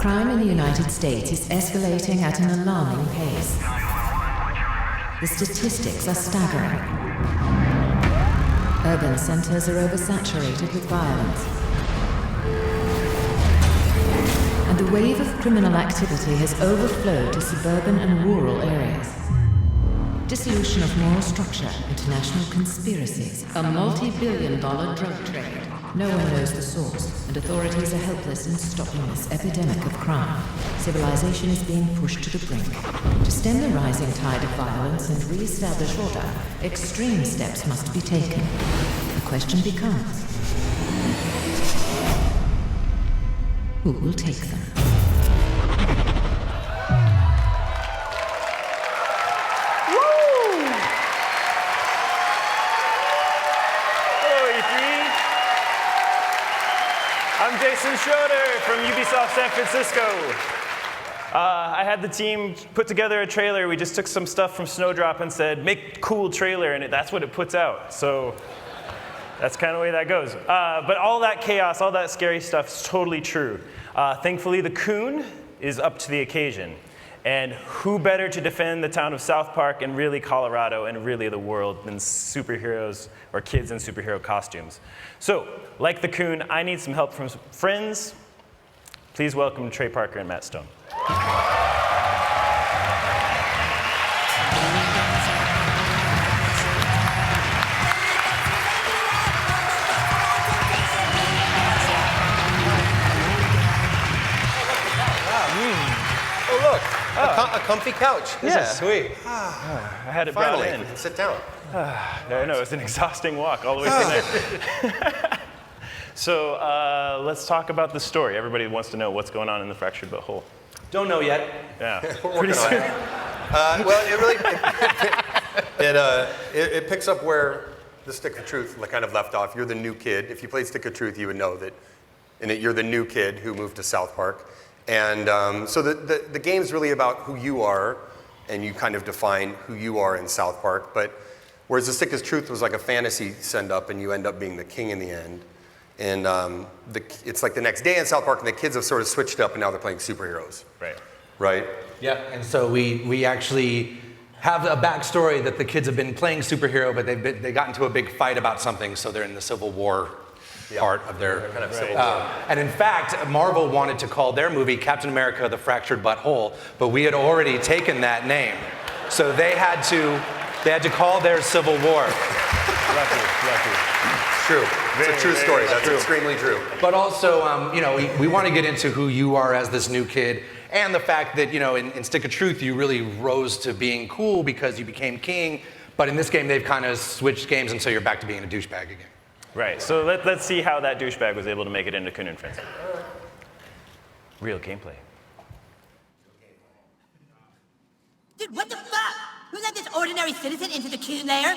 crime in the United States is escalating at an alarming pace. The statistics are staggering. Urban centers are oversaturated with violence. And the wave of criminal activity has overflowed to suburban and rural areas. Dissolution of moral structure, international conspiracies, a multi-billion-dollar drug trade. No one knows the source, and authorities are helpless in stopping this epidemic of crime. Civilization is being pushed to the brink. To stem the rising tide of violence and re-establish order, extreme steps must be taken. The question becomes, who will take them? I'm Jason Schroeder from Ubisoft San Francisco. I had the team put together a trailer. We just took some stuff from Snowdrop and said, make a cool trailer, and that's what it puts out. So that's kind of the way that goes. But all that chaos, all that scary stuff is totally true. Thankfully, the Coon is up to the occasion. And who better to defend the town of South Park and really Colorado and really the world than superheroes or kids in superhero costumes. So, like the Coon, I need some help from some friends. Please welcome Trey Parker and Matt Stone. Oh, look. A comfy couch. This is sweet. I had it Finally, brought in. we can sit down. I know, it's an exhausting walk all the way through there. So let's talk about the story. Everybody wants to know what's going on in the fractured but whole. Don't know yet. Yeah. We're working on it. Well, it really it picks up where the Stick of Truth kind of left off. You're the new kid. If you played Stick of Truth, you would know that in it, you're the new kid who moved to South Park. And so the game's really about who you are, and you kind of define who you are in South Park. But whereas the Stick of Truth was like a fantasy send-up, and you end up being the king in the end. And it's like the next day in South Park, and the kids have sort of switched up, and now they're playing superheroes. Right. Right? Yeah, and so we actually have a backstory that the kids have been playing superhero, but they got into a big fight about something, so they're in the Civil War part of their kind of Civil War. And in fact, Marvel wanted to call their movie Captain America: The Fractured But Whole, but we had already taken that name, so they had to call theirs Civil War. Lucky. It's true. It's a true story. That's extremely true. But also, we want to get into who you are as this new kid, and the fact that, in Stick of Truth, you really rose to being cool because you became king. But in this game, they've kind of switched games, and so you're back to being a douchebag again. Right, so let's see how that douchebag was able to make it into Coon and Friends. Real gameplay. Dude, what the fuck? Who let this ordinary citizen into the Coon lair?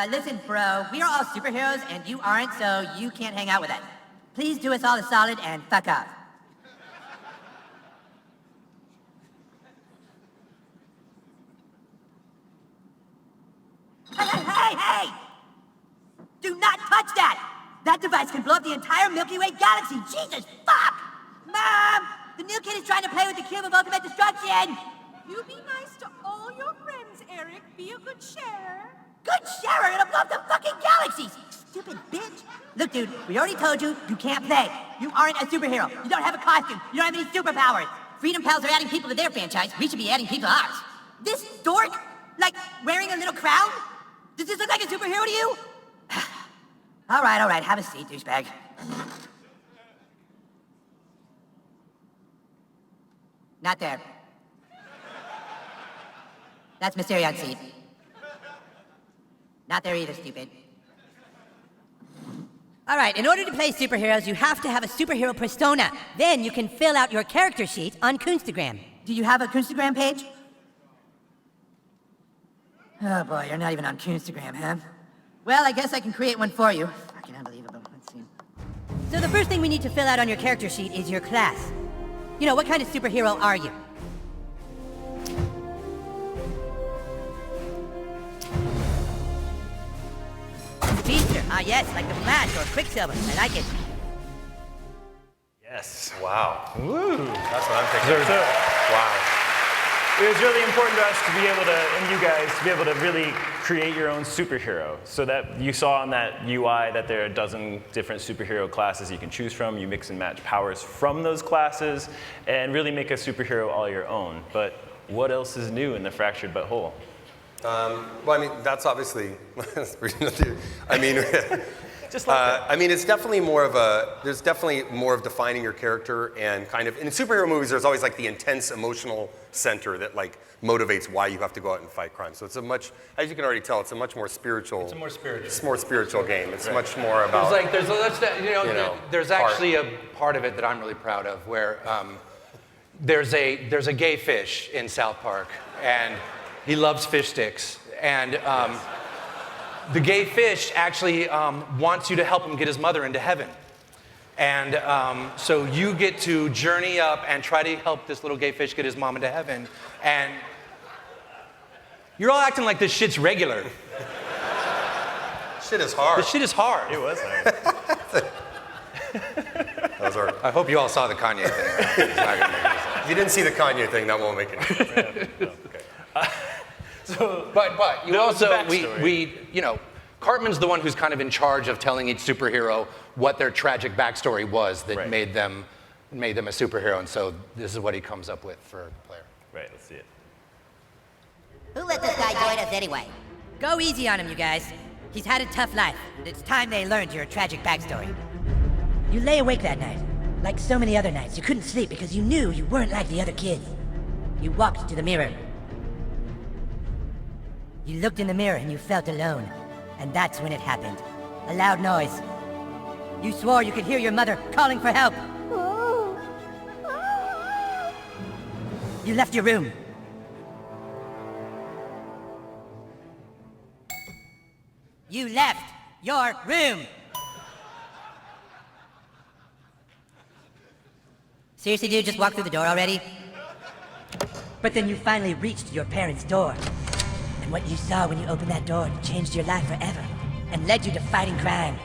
Listen, bro, we are all superheroes and you aren't, so you can't hang out with us. Please do us all a solid and fuck off. Hey! Do not touch that! That device can blow up the entire Milky Way galaxy! Jesus, fuck! Mom! The new kid is trying to play with the cube of ultimate destruction! You be nice to all your friends, Eric. Be a good sharer. Good sharer! It'll blow up the fucking galaxies! Stupid bitch! Look, dude, we already told you, you can't play. You aren't a superhero. You don't have a costume. You don't have any superpowers. Freedom Pals are adding people to their franchise. We should be adding people to ours. This dork, like, wearing a little crown? Does this look like a superhero to you? All right, have a seat, douchebag. Not there. That's Mysterion's seat. Not there either, stupid. All right, in order to play superheroes, you have to have a superhero persona. Then you can fill out your character sheet on Coonstagram. Do you have a Coonstagram page? Oh boy, you're not even on Coonstagram, huh? Well, I guess I can create one for you. Fucking unbelievable. Let's see. So the first thing we need to fill out on your character sheet is your class. What kind of superhero are you? Speedster. Ah, yes, like the Flash or Quicksilver. I like it. Yes. Wow. Woo. That's what I'm thinking. So, Wow. it was really important to us to be able to, and you guys, to be able to really create your own superhero. So that you saw on that UI that there are a dozen different superhero classes you can choose from. You mix and match powers from those classes and really make a superhero all your own. But what else is new in the Fractured But Whole? Well, I mean, that's obviously, I mean, Just like that. I mean, it's definitely more of there's definitely more of defining your character and kind of, in superhero movies, there's always like the intense emotional center that like motivates why you have to go out and fight crime. So it's a much, as you can already tell, it's a much more spiritual. It's a more spiritual. It's a more spiritual game. It's much more about. There's actually a part of it that I'm really proud of where there's a gay fish in South Park and he loves fish sticks and. The gay fish actually wants you to help him get his mother into heaven. And so you get to journey up and try to help this little gay fish get his mom into heaven. And you're all acting like this shit's regular. Shit is hard. This shit is hard. It was hard. I hope you all saw the Kanye thing. It's not gonna make any sense. If you didn't see the Kanye thing, that won't make any sense. Okay. But you There was also, a backstory. we, you know, Cartman's the one who's kind of in charge of telling each superhero what their tragic backstory was that Right. made them a superhero. And so this is what he comes up with for a player. Right, let's see it. Who let this guy join us anyway? Go easy on him, you guys. He's had a tough life. It's time they learned your tragic backstory. You lay awake that night. Like so many other nights, you couldn't sleep because you knew you weren't like the other kids. You walked to the mirror. You looked in the mirror and you felt alone. And that's when it happened. A loud noise. You swore you could hear your mother calling for help. You left your room. You left your room. Seriously, dude, just walk through the door already? But then you finally reached your parents' door. And what you saw when you opened that door changed your life forever and led you to fighting crime.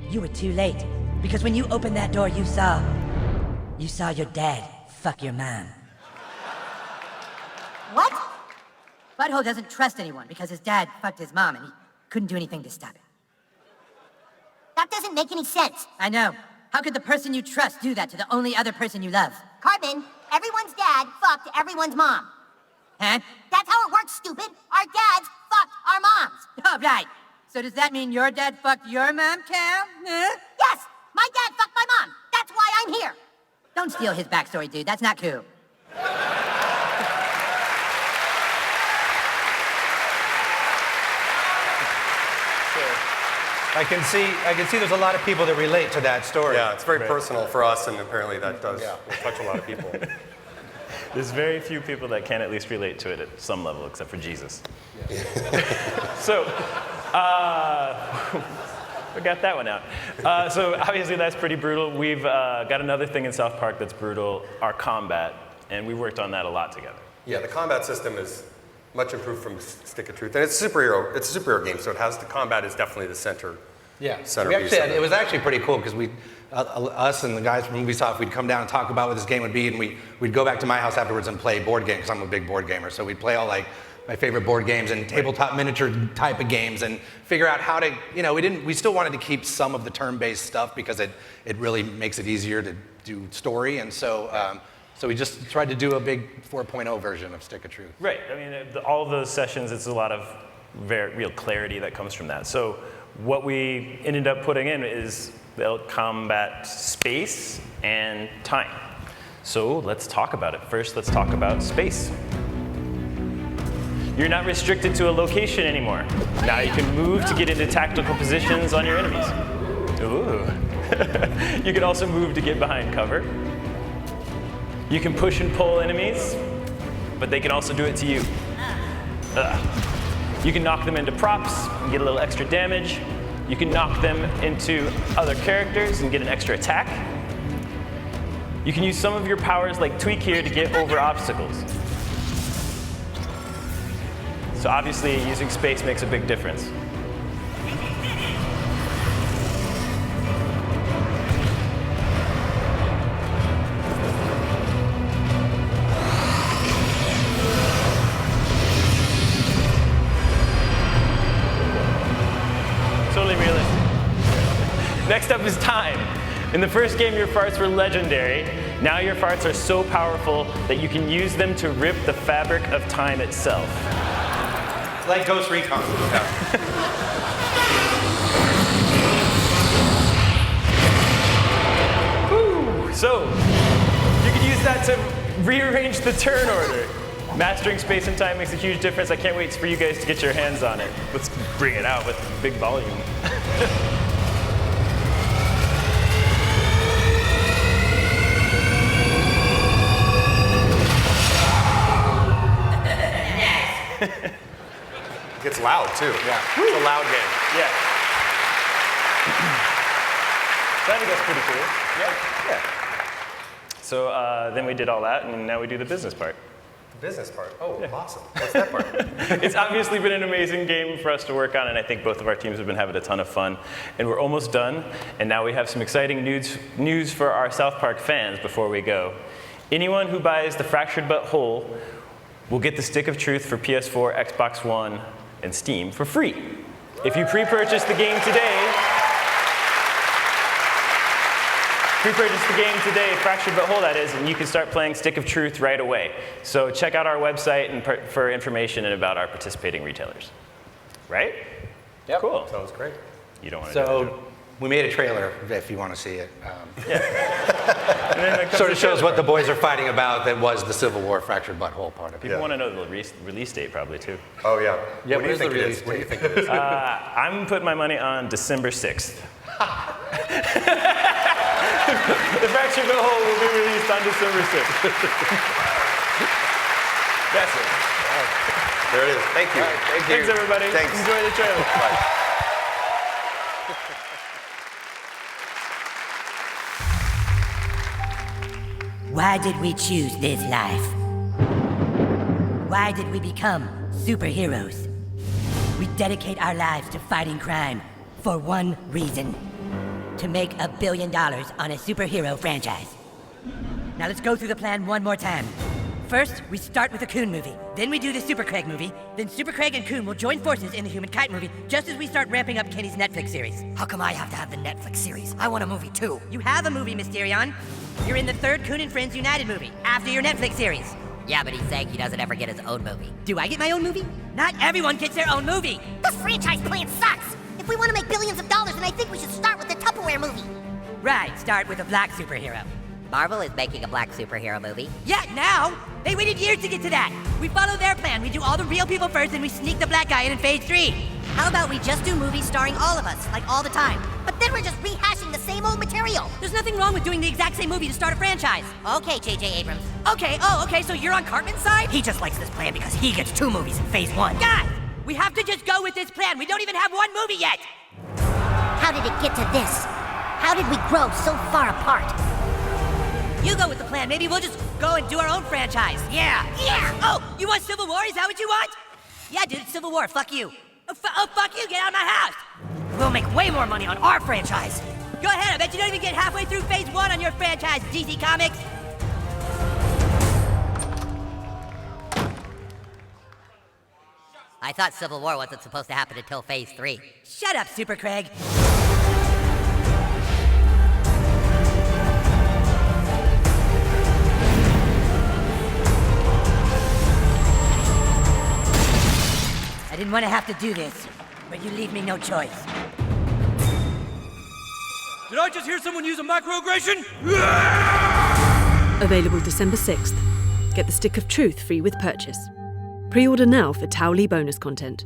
You were too late, because when you opened that door, you saw your dad fuck your mom. What? Butthole doesn't trust anyone because his dad fucked his mom and he couldn't do anything to stop it. That doesn't make any sense. I know. How could the person you trust do that to the only other person you love? Cartman, everyone's dad fucked everyone's mom. Huh? That's how it works, stupid. Our dads fucked our moms. Oh, right. So does that mean your dad fucked your mom, Cal? Huh? Yes, my dad fucked my mom. That's why I'm here. Don't steal his backstory, dude. That's not cool. I can see there's a lot of people that relate to that story. Yeah, it's very Right. personal for us, and apparently that does will touch a lot of people. There's very few people that can at least relate to it at some level, except for Jesus. So, we got that one out. So obviously that's pretty brutal. We've got another thing in South Park that's brutal, our combat, and we worked on that a lot together. Yeah, the combat system is much improved from Stick of Truth, and it's a superhero game, so it has the combat is definitely the center. Yeah, Centerpiece of it was actually pretty cool because us and the guys from Ubisoft, we'd come down and talk about what this game would be, and we'd go back to my house afterwards and play board games because I'm a big board gamer. So we'd play all like my favorite board games and tabletop miniature type of games and figure out how to, you know, we still wanted to keep some of the turn-based stuff because it really makes it easier to do story, and so we just tried to do a big 4.0 version of Stick of Truth. Right. I mean, all of those sessions, it's a lot of very real clarity that comes from that. So what we ended up putting in is they'll combat space and time. So let's talk about it. First, let's talk about space. You're not restricted to a location anymore. Now you can move to get into tactical positions on your enemies. Ooh. You can also move to get behind cover. You can push and pull enemies, but they can also do it to you. You can knock them into props and get a little extra damage. You can knock them into other characters and get an extra attack. You can use some of your powers like Tweak here to get over obstacles. So obviously using space makes a big difference. Next up is time. In the first game, your farts were legendary. Now your farts are so powerful that you can use them to rip the fabric of time itself. Like Ghost Recon. So, you can use that to rearrange the turn order. Mastering space and time makes a huge difference. I can't wait for you guys to get your hands on it. Let's bring it out with big volume. It gets loud too. Yeah. It's a loud game. Yeah. So I think that's pretty cool. Yeah. So then we did all that, and now we do the business part. The business part. Oh, awesome. What's that part? It's obviously been an amazing game for us to work on, and I think both of our teams have been having a ton of fun. And we're almost done, and now we have some exciting news for our South Park fans before we go. Anyone who buys the Fractured But Whole will get the Stick of Truth for PS4, Xbox One, and Steam for free. If you pre-purchase the game today, Fractured But Whole that is, and you can start playing Stick of Truth right away. So check out our website and for information and about our participating retailers. Right? Yep. Cool. Sounds great. You don't want to do So we made a trailer if you want to see it. And then there comes Sort the of shows trailer what the part. boys are fighting about that was the Civil War Fractured Butthole part of it. People want to know the release date probably too. Oh yeah. Yeah, What do you where's the think it release is? What do you think it is? I'm putting my money on December 6th. The Fractured But Whole will be released on December 6th. That's it. There it is. Thank you. Thanks, everybody. Thanks. Enjoy the trailer. Bye. Why did we choose this life? Why did we become superheroes? We dedicate our lives to fighting crime for one reason: to make $1 billion on a superhero franchise. Now let's go through the plan one more time. First, we start with the Coon movie. Then we do the Super Craig movie. Then Super Craig and Coon will join forces in the Human Kite movie just as we start ramping up Kenny's Netflix series. How come I have to have the Netflix series? I want a movie too. You have a movie, Mysterion. You're in the third Coon and Friends United movie, after your Netflix series. Yeah, but he's saying he doesn't ever get his own movie. Do I get my own movie? Not everyone gets their own movie. This franchise plan sucks. If we want to make billions of dollars, then I think we should start with the Tupperware movie. Right, start with a black superhero. Marvel is making a black superhero movie. Yeah, now! They waited years to get to that. We follow their plan. We do all the real people first, and we sneak the black guy in phase 3. How about we just do movies starring all of us, like all the time? But then we're just rehashing the same old material. There's nothing wrong with doing the exact same movie to start a franchise. Okay, J.J. Abrams. Okay, so you're on Cartman's side? He just likes this plan because he gets 2 movies in phase 1. Guys, we have to just go with this plan. We don't even have one movie yet. How did it get to this? How did we grow so far apart? You go with the plan. Maybe we'll just go and do our own franchise. Yeah! Oh, you want Civil War? Is that what you want? Yeah, dude, it's Civil War. Fuck you. Oh, fuck you. Get out of my house. We'll make way more money on our franchise. Go ahead. I bet you don't even get halfway through phase 1 on your franchise, DC Comics. I thought Civil War wasn't supposed to happen until phase 3. Shut up, Super Craig. I didn't want to have to do this, but you leave me no choice. Did I just hear someone use a microaggression? Available December 6th. Get the Stick of Truth free with purchase. Pre-order now for Towley bonus content.